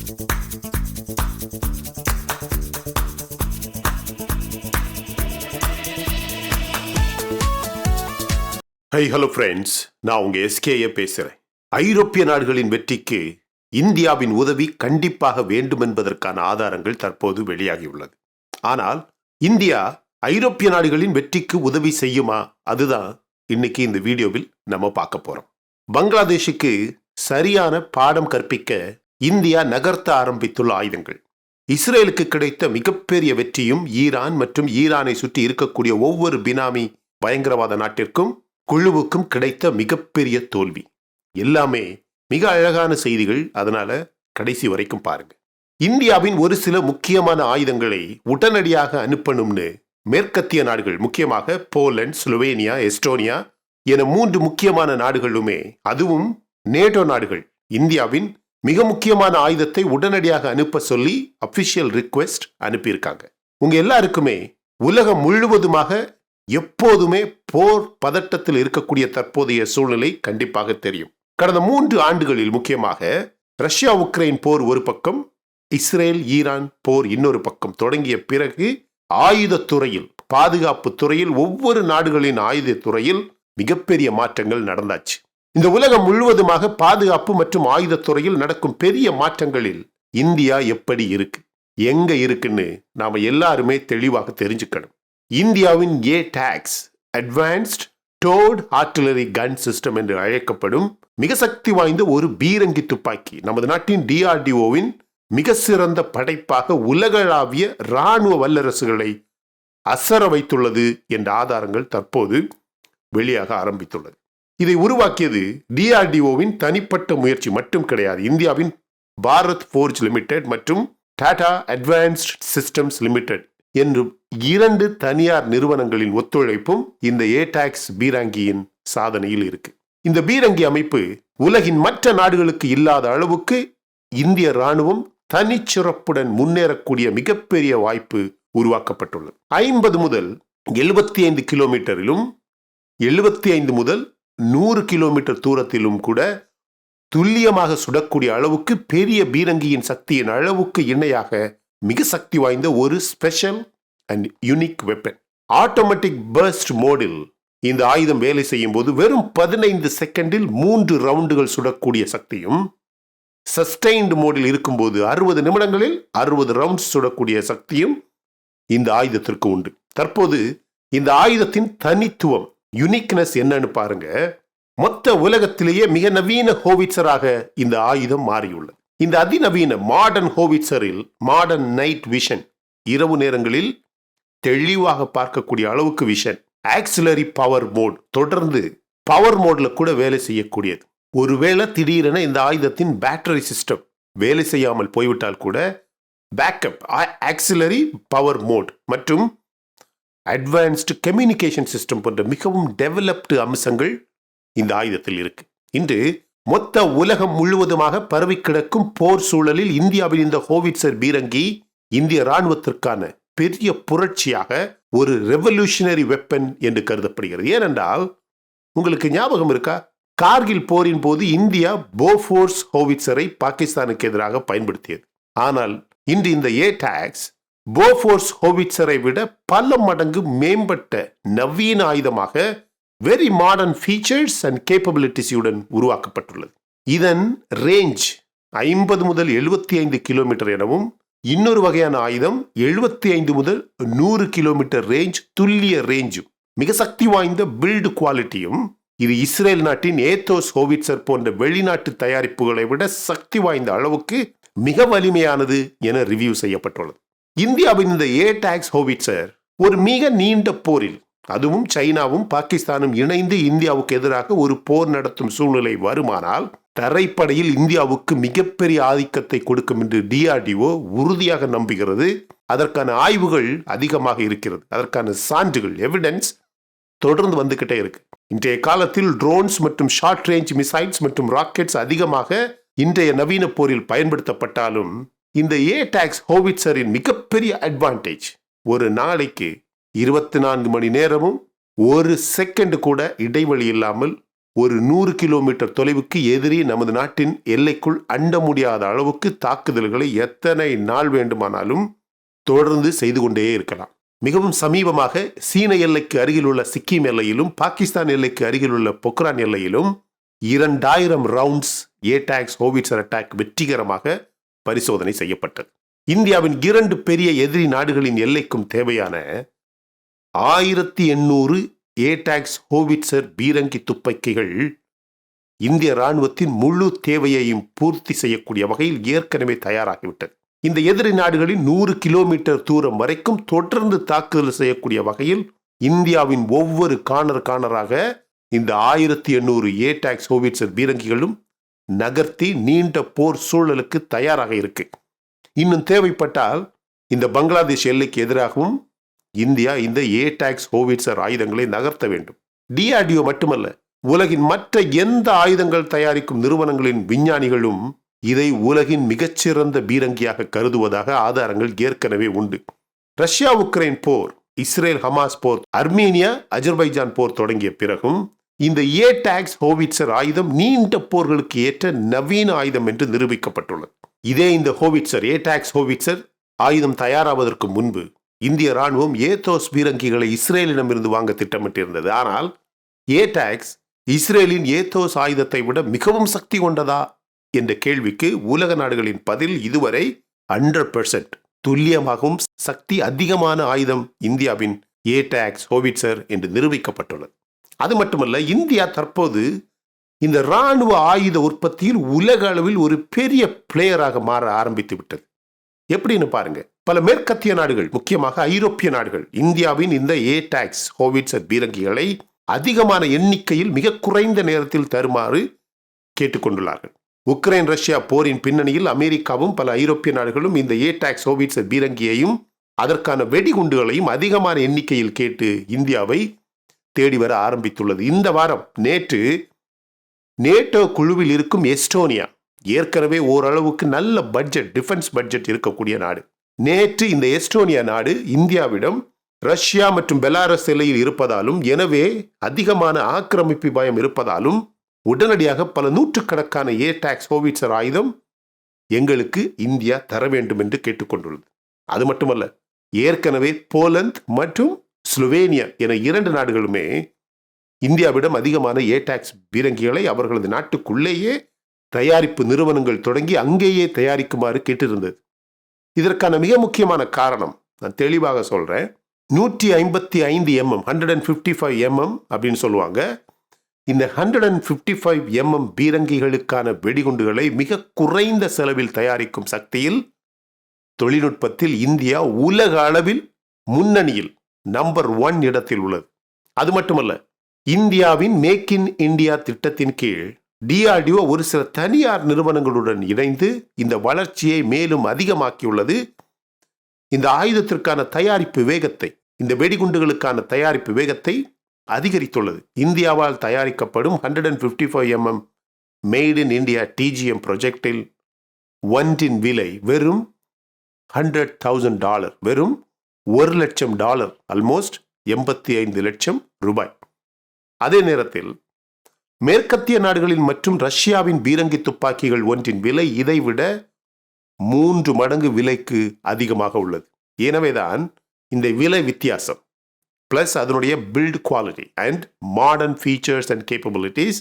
Hello friends, நான் உங்க SKA பேசுறேன். ஐரோப்பிய நாடுகளின் வெற்றிக்கு இந்தியாவின் உதவி கண்டிப்பாக வேண்டும் என்பதற்கான ஆதாரங்கள் தற்போது வெளியாகியுள்ளது. ஆனால் இந்தியா ஐரோப்பிய நாடுகளின் வெற்றிக்கு உதவி செய்யுமா? அதுதான் இன்னைக்கு இந்த வீடியோவில் நம்ம பார்க்க போறோம். பங்களாதேஷுக்கு சரியான பாடம் கற்பிக்க இந்தியா நகர்த்த ஆரம்பித்துள்ள ஆயுதங்கள். இஸ்ரேலுக்கு கிடைத்த மிகப்பெரிய வெற்றியும் ஈரான் மற்றும் ஈரானை சுற்றி இருக்கக்கூடிய ஒவ்வொரு பினாமி பயங்கரவாத நாட்டிற்கும் குழுவுக்கும் கிடைத்த மிகப்பெரிய தோல்வி. எல்லாமே மிக அழகான செய்திகள். அதனால கடைசி வரைக்கும் பாருங்க. இந்தியாவின் ஒரு சில முக்கியமான ஆயுதங்களை உடனடியாக அனுப்பணும்னு மேற்கத்திய நாடுகள், முக்கியமாக போலந்து, ஸ்லோவேனியா, எஸ்டோனியா என 3 முக்கியமான நாடுகளுமே, அதுவும் நேட்டோ நாடுகள், இந்தியாவின் மிக முக்கியமான ஆயுதத்தை உடனடியாக அனுப்ப சொல்லி அபிஷியல் ரிக்வெஸ்ட் அனுப்பியிருக்காங்க. உங்க எல்லாருக்குமே உலகம் முழுவதுமாக எப்போதுமே போர் பதட்டத்தில் இருக்கக்கூடிய தற்போதைய சூழ்நிலை கண்டிப்பாக தெரியும். கடந்த 3 ஆண்டுகளில் முக்கியமாக ரஷ்யா உக்ரைன் போர் ஒரு பக்கம், இஸ்ரேல் ஈரான் போர் இன்னொரு பக்கம் தொடங்கிய பிறகு ஆயுதத்துறையில், பாதுகாப்பு துறையில், ஒவ்வொரு நாடுகளின் ஆயுதத்துறையில் மிகப்பெரிய மாற்றங்கள் நடந்தாச்சு. இந்த உலகம் முழுவதுமாக பாதுகாப்பு மற்றும் ஆயுதத்துறையில் நடக்கும் பெரிய மாற்றங்களில் இந்தியா எப்படி இருக்கு, எங்க இருக்குன்னு நாம எல்லாருமே தெளிவாக தெரிஞ்சுக்கணும். இந்தியாவின் ஏடாக்ஸ், அட்வான்ஸ்ட் டோர்ட் ஆர்ட்டிலரி கன் சிஸ்டம் என்று அழைக்கப்படும் மிக சக்தி வாய்ந்த ஒரு பீரங்கி துப்பாக்கி நமது நாட்டின் DRDOவின் மிக சிறந்த படைப்பாக உலகளாவிய இராணுவ வல்லரசுகளை அசர வைத்துள்ளது என்ற ஆதாரங்கள் தற்போது வெளியாக ஆரம்பித்துள்ளது. இதை உருவாக்கியது DRDOவின் தனிப்பட்ட முயற்சி மட்டும் கிடையாது. இந்தியாவின் பாரத் ஃபோர்ஜ் லிமிடெட் மற்றும் டாடா அட்வான்ஸ்ட் சிஸ்டம்ஸ் லிமிடெட் என்று 2 தனியார் நிறுவனங்களின் ஒத்துழைப்பும் இந்த ஏடாக்ஸ் பீரங்கியின் சாதனையில் இருக்கு. இந்த பீரங்கி அமைப்பு உலகின் மற்ற நாடுகளுக்கு இல்லாத அளவுக்கு இந்திய ராணுவம் தனிச்சிறப்புடன் முன்னேறக்கூடிய மிகப்பெரிய வாய்ப்பு உருவாக்கப்பட்டுள்ளது. 50 முதல் 75 கிலோமீட்டரிலும் 75 முதல் 100 கிலோமீட்டர் தூரத்திலும் கூட துல்லியமாக சுடக்கூடிய அளவுக்கு பெரிய பீரங்கியின் சக்தியின் அளவுக்கு இணையாக மிக சக்தி வாய்ந்த ஒரு special and unique weapon. Automatic burst மோடில் இந்த ஆயுதம் வேலை செய்யும் போது வெறும் 15 செகண்டில் 3 ரவுண்டுகள் சுடக்கூடிய சக்தியும், சஸ்டைன்டு மோடில் இருக்கும்போது 60 நிமிடங்களில் 60 ரவுண்ட்ஸ் சுடக்கூடிய சக்தியும் இந்த ஆயுதத்திற்கு உண்டு. தற்போது இந்த ஆயுதத்தின் தனித்துவம், யூனிக்னஸ் என்னன்னு பாருங்க. மொத்த உலகத்திலேயே மிக நவீன ஹோவிட்சராக இந்த ஆயுதம் மாறியுள்ளது. இந்த அதிநவீன மாடர்ன் ஹோவிட்சரில் மாடர்ன் நைட் விஷன், இரவு நேரங்களில் தெளிவாக பார்க்கக்கூடிய அளவுக்கு விஷன், ஆக்சிலரி பவர் மோட், தொடர்ந்து பவர் மோட்ல கூட வேலை செய்யக்கூடியது. ஒருவேளை திடீரென இந்த ஆயுதத்தின் பேட்டரி சிஸ்டம் வேலை செய்யாமல் போய்விட்டால் கூட பேக்கப் ஆக்சிலரி பவர் மோட் மற்றும் அட்வான்ஸ்டு கம்யூனிகேஷன் சிஸ்டம் போன்ற மிகவும் டெவலப்டு அம்சங்கள் இந்த ஆயுதத்தில் இருக்கு. இன்று மொத்த உலகம் முழுவதுமாக பரவி கிடக்கும் போர் சூழலில் இந்தியாவின் இந்த ஹோவிட்சர் பீரங்கி இந்திய ராணுவத்திற்கான பெரிய புரட்சியாக ஒரு ரெவல்யூஷனரி வெப்பன் என்று கருதப்படுகிறது. ஏனென்றால் உங்களுக்கு ஞாபகம் இருக்கா, கார்கில் போரின் போது இந்தியா போஃபோர்ஸ் ஹோவிட்சரை பாகிஸ்தானுக்கு எதிராக பயன்படுத்தியது. ஆனால் இன்று இந்த ஏடாக்ஸ் போஃபோர்ஸ் ஹோவிட்சரை விட பல மடங்கு மேம்பட்ட நவீன ஆயுதமாக வெரி மாடர்ன் ஃபீச்சர்ஸ் அண்ட் கேப்பபிலிட்டிஸுடன் உருவாக்கப்பட்டுள்ளது. இதன் ரேஞ்ச் 50 முதல் 75 கிலோமீட்டர் எனவும், இன்னொரு வகையான ஆயுதம் 75 முதல் 100 கிலோமீட்டர் ரேஞ்ச், துல்லிய ரேஞ்சும் மிக சக்தி வாய்ந்த பில்டு குவாலிட்டியும். இது இஸ்ரேல் நாட்டின் ஏத்தோஸ் ஹோவிட்சர் போன்ற வெளிநாட்டு தயாரிப்புகளை விட சக்தி வாய்ந்த அளவுக்கு மிக வலிமையானது என ரிவ்யூ செய்யப்பட்டுள்ளது. இந்தியாவின் இந்த ஏடாக்ஸ் ஹோவிட்சர் ஒரு மிக நீண்ட போரில், அதுவும் சைனாவும் பாகிஸ்தானும் இணைந்து இந்தியாவுக்கு எதிராக ஒரு போர் நடத்தும் சூழ்நிலை வருமானால் தரைப்படையில் இந்தியாவுக்கு மிகப்பெரிய ஆதிக்கத்தை கொடுக்கும் என்று DRDO உறுதியாக நம்புகிறது. அதற்கான ஆய்வுகள் அதிகமாக இருக்கிறது. அதற்கான சான்றுகள், எவிடன்ஸ் தொடர்ந்து வந்துகிட்டே இருக்கு. இன்றைய காலத்தில் ட்ரோன்ஸ் மற்றும் ஷார்ட் ரேஞ்ச் மிசைல்ஸ் மற்றும் ராக்கெட்ஸ் அதிகமாக இன்றைய நவீன போரில் பயன்படுத்தப்பட்டாலும் இந்த ஏடாக்ஸ் ஹோவிட்சரின் மிகப்பெரிய அட்வான்டேஜ், ஒரு நாளைக்கு 24 மணி நேரமும் 1 செகண்ட் கூட இடைவெளி இல்லாமல் ஒரு 100 கிலோமீட்டர் தொலைவுக்கு எதிரி நமது நாட்டின் எல்லைக்குள் அண்ட முடியாத அளவுக்கு தாக்குதல்களை எத்தனை நாள் வேண்டுமானாலும் தொடர்ந்து செய்து கொண்டே இருக்கலாம். மிகவும் சமீபமாக சீன எல்லைக்கு அருகில் உள்ள சிக்கிம் எல்லையிலும் பாகிஸ்தான் எல்லைக்கு அருகில் உள்ள பொக்ரான் எல்லையிலும் 2000 ரவுண்ட்ஸ் ஏடாக்ஸ் ஹோவிட்சர் அட்டாக் வெற்றிகரமாக பரிசோதனை செய்யப்பட்டது. இந்தியாவின் 2 பெரிய எதிரி நாடுகளின் எல்லைக்கும் தேவையான 1800 ஏடாக்ஸ் ஹோவிட்சர் பீரங்கி துப்பாக்கிகள் இந்திய ராணுவத்தின் முழு தேவையையும் பூர்த்தி செய்யக்கூடிய வகையில் ஏற்கனவே தயாராகிவிட்டது. இந்த எதிரி நாடுகளின் 100 கிலோமீட்டர் தூரம் வரைக்கும் தொடர்ந்து தாக்குதல் செய்யக்கூடிய வகையில் இந்தியாவின் ஒவ்வொரு கார்னராக இந்த 1800 ஏடாக்ஸ் ஹோவிட்சர் பீரங்கிகளும் நகர்த்தி நீண்ட போர் சூழலுக்கு தயாராக இருக்கு. இன்னும் தேவைப்பட்டால் இந்த பங்களாதேஷ் எல்லைக்கு எதிராகவும் இந்தியா இந்த ஏடாக்ஸ் ஹோவிட்சர் ஆயுதங்களை நகர்த்த வேண்டும். டிஆர்டிஓ மட்டுமல்ல, உலகின் மற்ற எந்த ஆயுதங்கள் தயாரிக்கும் நிறுவனங்களின் விஞ்ஞானிகளும் இதை உலகின் மிகச்சிறந்த பீரங்கியாக கருதுவதாக ஆதாரங்கள் ஏற்கனவே உண்டு. ரஷ்யா உக்ரைன் போர், இஸ்ரேல் ஹமாஸ் போர், அர்மீனியா அஜர்பைஜான் போர் தொடங்கிய பிறகும் இந்த ஏடாக்ஸ் ஹோவிட்சர் ஆயுதம் நீண்ட போர்களுக்கு ஏற்ற நவீன ஆயுதம் என்று நிரூபிக்கப்பட்டுள்ளது. இதே இந்த ஹோவிட்சர் ஏடாக்ஸ் ஹோவிட்சர் ஆயுதம் தயாராவதற்கு முன்பு இந்திய ராணுவம் ஏதோஸ் பீரங்கிகளை இஸ்ரேலிடமிருந்து வாங்க திட்டமிட்டிருந்தது. ஆனால் ஏடாக்ஸ் இஸ்ரேலின் ஏதோஸ் ஆயுதத்தை விட மிகவும் சக்தி கொண்டதா என்ற கேள்விக்கு உலக நாடுகளின் பதில் இதுவரை 100% துல்லியமாகவும் சக்தி அதிகமான ஆயுதம் இந்தியாவின் ஏடாக்ஸ் ஹோவிட்சர் என்று நிரூபிக்கப்பட்டுள்ளது. அது மட்டுமல்ல, இந்தியா தற்போது இந்த ராணுவ ஆயுத உற்பத்தியில் உலக அளவில் ஒரு பெரிய பிளேயராக மாற ஆரம்பித்து விட்டது. எப்படின்னு பாருங்க. பல மேற்கத்திய நாடுகள், முக்கியமாக ஐரோப்பிய நாடுகள், இந்தியாவின் இந்த ஏடாக்ஸ் ஹோவிட்சர் பீரங்கிகளை அதிகமான எண்ணிக்கையில் மிக குறைந்த நேரத்தில் தருமாறு கேட்டுக்கொண்டுள்ளார்கள். உக்ரைன் ரஷ்யா போரின் பின்னணியில் அமெரிக்காவும் பல ஐரோப்பிய நாடுகளும் இந்த ஏடாக்ஸ் ஹோவிட்சர் பீரங்கியையும் அதற்கான வெடிகுண்டுகளையும் அதிகமான எண்ணிக்கையில் கேட்டு இந்தியாவை தேடி வர ஆரம்பித்துள்ளது. இந்த வாரம் நேட்டோ குழுவில் இருக்கும் எஸ்டோனியா ஏற்கனவே ஓரளவுக்கு நல்ல பட்ஜெட், டிஃபென்ஸ் பட்ஜெட் இருக்கக்கூடிய நாடு. நேற்று இந்த எஸ்டோனியா நாடு இந்தியாவிடம் ரஷ்யா மற்றும் பெலாரஸ் எல்லையில் இருப்பதாலும், எனவே அதிகமான ஆக்கிரமிப்பு பயம் இருப்பதாலும் உடனடியாக பல நூற்றுக்கணக்கான ஏடாக்ஸ் ஹோவிட்சர் ஆயுதம் எங்களுக்கு இந்தியா தர வேண்டும் என்று கேட்டுக்கொண்டுள்ளது. அது மட்டுமல்ல, ஏற்கனவே போலந்து மற்றும் ஸ்லோவேனியா என 2 நாடுகளுமே இந்தியாவிடம் அதிகமான ஏடாக்ஸ் பீரங்கிகளை அவர்களது நாட்டுக்குள்ளேயே தயாரிப்பு நிறுவனங்கள் தொடங்கி அங்கேயே தயாரிக்குமாறு கேட்டிருந்தது. இதற்கான மிக முக்கியமான காரணம் நான் தெளிவாக சொல்றேன். 155 mm 155 mm அப்படின்னு சொல்லுவாங்க. இந்த 155 mm பீரங்கிகளுக்கான வெடிகுண்டுகளை மிக குறைந்த செலவில் தயாரிக்கும் சக்தியில், தொழில்நுட்பத்தில் இந்தியா உலக அளவில் முன்னணியில் நம்பர் 1 இடத்தில் உள்ளது. அது மட்டுமல்ல, இந்தியாவின் மேக் இன் இந்தியா திட்டத்தின் கீழ் டிஆர்டிஓ ஒரு சில தனியார் நிறுவனங்களுடன் இணைந்து இந்த வளர்ச்சியை மேலும் அதிகமாக்கியுள்ளது. இந்த ஆயுதத்திற்கான தயாரிப்பு வேகத்தை, இந்த வெடிகுண்டுகளுக்கான தயாரிப்பு வேகத்தை அதிகரித்துள்ளது. இந்தியாவால் தயாரிக்கப்படும் 155 mm made in India DGM ப்ராஜெக்டில் ஒன்றின் விலை வெறும் $100,000, வெறும் $1,00,000, ஆல்மோஸ்ட் 85 லட்சம் ரூபாய். அதே நேரத்தில் மேற்கத்திய நாடுகளின் மற்றும் ரஷ்யாவின் பீரங்கி துப்பாக்கிகள் ஒன்றின் விலை இதைவிட 3 மடங்கு விலைக்கு அதிகமாக உள்ளது. எனவேதான் இந்த விலை வித்தியாசம் பிளஸ் அதனுடைய build quality and modern features and capabilities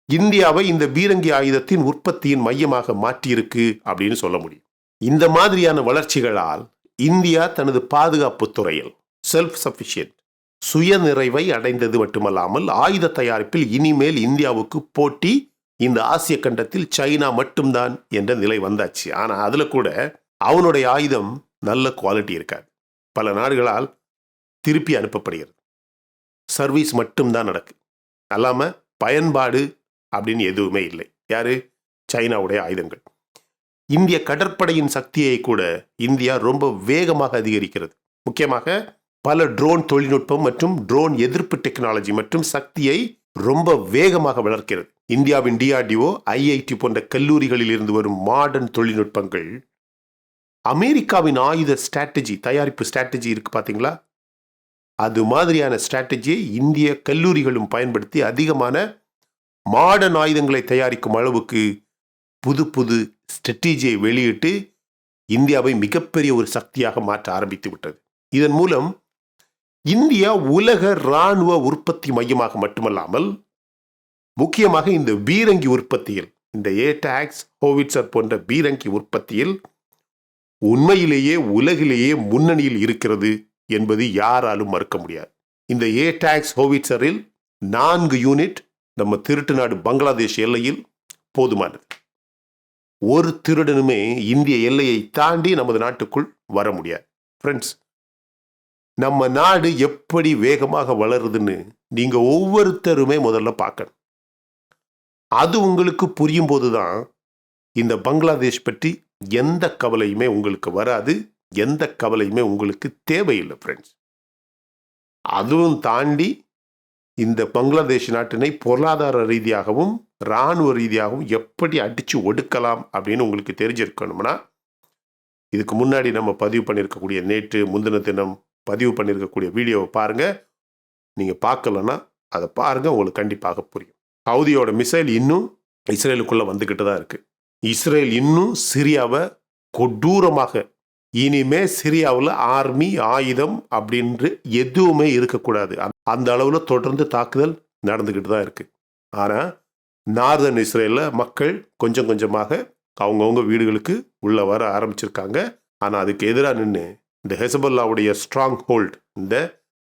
இந்தியாவை இந்த பீரங்கி ஆயுதத்தின் உற்பத்தியின் மையமாக மாற்றியிருக்கு அப்படின்னு சொல்ல முடியும். இந்த மாதிரியான வளர்ச்சிகளால் இந்தியா தனது பாதுகாப்பு துறையில் செல்ஃப் சஃபிஷியன்ட், சுய நிறைவை அடைந்தது மட்டுமல்லாமல் ஆயுத தயாரிப்பில் இனிமேல் இந்தியாவுக்கு போட்டி இந்த ஆசிய கண்டத்தில் சைனா மட்டும்தான் என்ற நிலை வந்தாச்சு. ஆனா அதுல கூட அவனுடைய ஆயுதம் நல்ல குவாலிட்டி இருக்காது. பல நாடுகளால் திருப்பி அனுப்பப்படுகிறது. சர்வீஸ் மட்டும்தான் நடக்கு, அல்லாம பயன்பாடு அப்படின்னு எதுவுமே இல்லை. யாரு? சைனாவுடைய ஆயுதங்கள். இந்திய கடற்படையின் சக்தியை கூட இந்தியா ரொம்ப வேகமாக அதிகரிக்கிறது. முக்கியமாக பல ட்ரோன் தொழில்நுட்பம் மற்றும் ட்ரோன் எதிர்ப்பு டெக்னாலஜி மற்றும் சக்தியை ரொம்ப வேகமாக வளர்க்கிறது. இந்தியாவின் டிஆர்டிஓ, ஐஐடி போன்ற கல்லூரிகளில் இருந்து வரும் மாடர்ன் தொழில்நுட்பங்கள் அமெரிக்காவின் ஆயுத ஸ்ட்ராட்டஜி, தயாரிப்பு ஸ்ட்ராட்டஜி இருக்கு பாத்தீங்களா, அது மாதிரியான ஸ்ட்ராட்டஜியை இந்திய கல்லூரிகளும் பயன்படுத்தி அதிகமான மாடர்ன் ஆயுதங்களை தயாரிக்கும் அளவுக்கு புது புது ஸ்ட்ராட்டஜியை வெளியிட்டு இந்தியாவை மிகப்பெரிய ஒரு சக்தியாக மாற்ற ஆரம்பித்து விட்டது. இதன் மூலம் இந்தியா உலக இராணுவ உற்பத்தி மையமாக மட்டுமல்லாமல் முக்கியமாக இந்த பீரங்கி உற்பத்தியில், இந்த ஏடாக்ஸ், ஹோவிட்சர் போன்ற பீரங்கி உற்பத்தியில் உண்மையிலேயே உலகிலேயே முன்னணியில் இருக்கிறது என்பது யாராலும் மறுக்க முடியாது. இந்த ஏடாக்ஸ் ஹோவிட்சரில் 4 யூனிட் நம்ம திருட்டு நாடு பங்களாதேஷ் எல்லையில் போதுமானது. ஒரு திருடனுமே இந்திய எல்லையை தாண்டி நமது நாட்டுக்குள் வர முடியாது. ஃப்ரெண்ட்ஸ், நம்ம நாடு எப்படி வேகமாக வளருதுன்னு நீங்க ஒவ்வொருத்தருமே முதல்ல பார்க்கணும். அது உங்களுக்கு புரியும் போதுதான் இந்த பங்களாதேஷ் பற்றி எந்த கவலையுமே உங்களுக்கு வராது, எந்த கவலையுமே உங்களுக்கு தேவையில்லை ஃப்ரெண்ட்ஸ். அதுவும் தாண்டி இந்த பங்களாதேஷ் நாட்டினை பொருளாதார ரீதியாகவும் இராணுவ ரீதியாகவும் எப்படி அடித்து ஒடுக்கலாம் அப்படின்னு உங்களுக்கு தெரிஞ்சிருக்கணும்னா, இதுக்கு முன்னாடி நம்ம பதிவு பண்ணியிருக்கக்கூடிய, நேற்று முந்தின தினம் பதிவு பண்ணியிருக்கக்கூடிய வீடியோவை பாருங்கள். நீங்கள் பார்க்கலன்னா அதை பாருங்கள், உங்களுக்கு கண்டிப்பாக புரியும். ஹவுதியோட மிசைல் இன்னும் இஸ்ரேலுக்குள்ளே வந்துக்கிட்டு தான் இருக்குது. இஸ்ரேல் இன்னும் சிரியாவை கொடூரமாக, இனிமே சிரியாவில் ஆர்மி ஆயுதம் அப்படின்று எதுவுமே இருக்கக்கூடாது, அந்த அளவில் தொடர்ந்து தாக்குதல் நடந்துக்கிட்டு தான் இருக்குது. ஆனால் நார்தன் இஸ்ரேலில் மக்கள் கொஞ்சம் கொஞ்சமாக அவங்கவுங்க வீடுகளுக்கு உள்ளே வர ஆரம்பிச்சிருக்காங்க. ஆனால் அதுக்கு எதிராக நின்று இந்த ஹெசபல்லாவுடைய ஸ்ட்ராங் ஹோல்ட், இந்த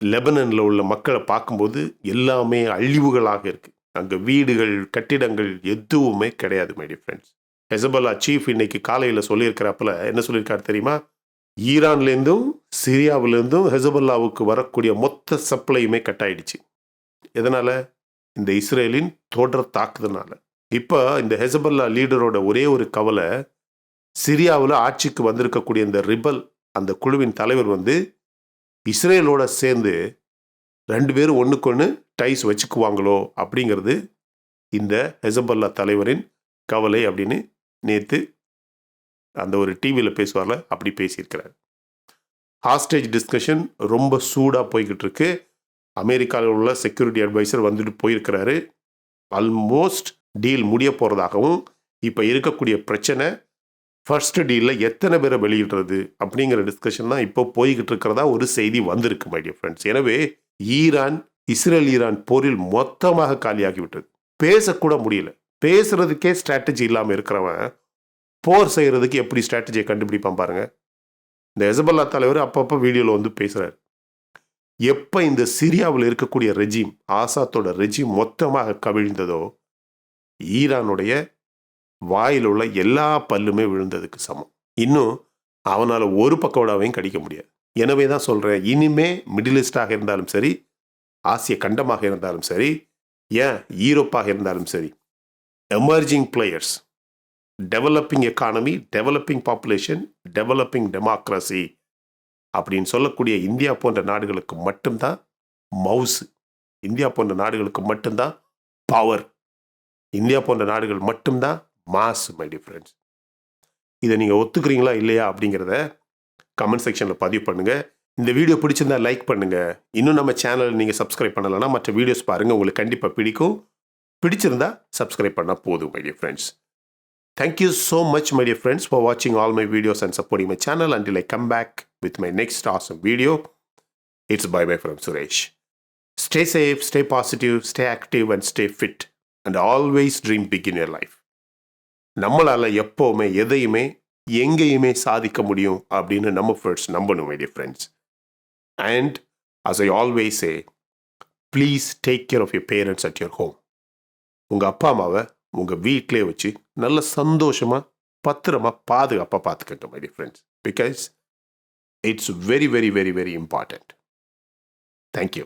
லெபனனில் உள்ள மக்களை பார்க்கும்போது எல்லாமே அழிவுகளாக இருக்குது. அங்கே வீடுகள், கட்டிடங்கள் எதுவுமே கிடையாது my dear friends. Hezbollah chief இன்னைக்கு காலையில் சொல்லியிருக்கிறப்பல என்ன சொல்லியிருக்காரு தெரியுமா? ஈரான்லேருந்தும் சிரியாவிலேருந்தும் ஹெசபல்லாவுக்கு வரக்கூடிய மொத்த சப்ளையுமே கட் ஆயிடுச்சு. எதனால்? இந்த இஸ்ரேலின் தொடர் தாக்குதனால. இப்போ இந்த ஹெசபல்லா லீடரோட ஒரே ஒரு கவலை, சிரியாவில் ஆட்சிக்கு வந்திருக்கக்கூடிய இந்த ரிபல், அந்த குழுவின் தலைவர் இஸ்ரேலோட சேர்ந்து 2 பேரும் ஒன்றுக்கொன்று டைஸ் வச்சுக்குவாங்களோ அப்படிங்கிறது இந்த ஹெசபல்லா தலைவரின் கவலை அப்படின்னு நேற்று அந்த ஒரு டிவியில் பேசுவார்ல, அப்படி பேசியிருக்கிறார். ஹாஸ்டேஜ் டிஸ்கஷன் ரொம்ப சூடாக போய்கிட்டு இருக்கு. அமெரிக்காவில் உள்ள செக்யூரிட்டி அட்வைசர் வந்துட்டு போயிருக்கிறாரு. ஆல்மோஸ்ட் டீல் முடிய போகிறதாகவும், இப்போ இருக்கக்கூடிய பிரச்சனை ஃபர்ஸ்ட் டீலில் எத்தனை பேரை வெளியிடுறது அப்படிங்கிற டிஸ்கஷன் தான் இப்போ போய்கிட்டு இருக்கிறதா ஒரு செய்தி வந்திருக்கு மை டியர் ஃப்ரெண்ட்ஸ். எனவே இஸ்ரேல் ஈரான் போரில் மொத்தமாக காலியாகிவிட்டது. பேசக்கூட முடியல. பேசுறதுக்கே ஸ்ட்ராட்டஜி இல்லாமல் இருக்கிறவன் போர் செய்கிறதுக்கு எப்படி ஸ்ட்ராட்டஜியை கண்டுபிடிப்பான் பாருங்க. இந்த ஹெசபல்லா தலைவர் அப்பப்போ வீடியோவில் பேசுகிறார். எப்போ இந்த சிரியாவில் இருக்கக்கூடிய ரெஜிம், ஆசாத்தோட ரெஜிம் மொத்தமாக கவிழ்ந்ததோ, ஈரானுடைய வாயில் உள்ள எல்லா பல்லுமே விழுந்ததுக்கு சமம். இன்னும் அவனால் ஒரு பக்கோடாவையும் கடிக்க முடியாது. எனவே தான் சொல்கிறேன், இனிமே மிடில் ஈஸ்டாக இருந்தாலும் சரி, ஆசிய கண்டமாக இருந்தாலும் சரி, ஏன் யூரோப்பாக இருந்தாலும் சரி, emerging players, developing economy, developing population, developing democracy அப்படின்னு சொல்லக்கூடிய இந்தியா போன்ற நாடுகளுக்கு மட்டும்தான் மவுஸ், இந்தியா போன்ற நாடுகளுக்கு மட்டும்தான் பவர், இந்தியா போன்ற நாடுகள் மட்டும்தான் மாஸ் மை டியர் ஃப்ரெண்ட்ஸ். இதை நீங்கள் ஒத்துக்கிறீங்களா இல்லையா அப்படிங்கிறத கமெண்ட் செக்ஷனில் பதிவு பண்ணுங்கள். இந்த வீடியோ பிடிச்சிருந்தா லைக் பண்ணுங்கள். இன்னும் நம்ம சேனல் நீங்கள் சப்ஸ்கிரைப் பண்ணலைன்னா மற்ற வீடியோஸ் பாருங்கள், உங்களுக்கு கண்டிப்பாக பிடிக்கும். பிடிச்சிருந்தா சப்ஸ்கிரைப் பண்ணால் போதும் my dear friends. Thank you so much my dear friends for watching all my videos and supporting my channel. Until I come back with my next awesome video, it's bye bye from Suresh. Stay safe, stay positive, stay active and stay fit and always dream big in your life. நம்மளால எப்போவுமே எதையுமே எங்கேயுமே சாதிக்க முடியும் அப்படின்னு நம்ம first நம்பணும் my dear friends. And as I always say, please take care of your parents at your home. உங்கள் அப்பா அம்மாவை உங்கள் வீட்டிலே வச்சு நல்ல சந்தோஷமாக பத்திரமா பாதுகாப்பாக பார்த்துக்கங்க my dear friends. Because it's very very very very important. Thank you.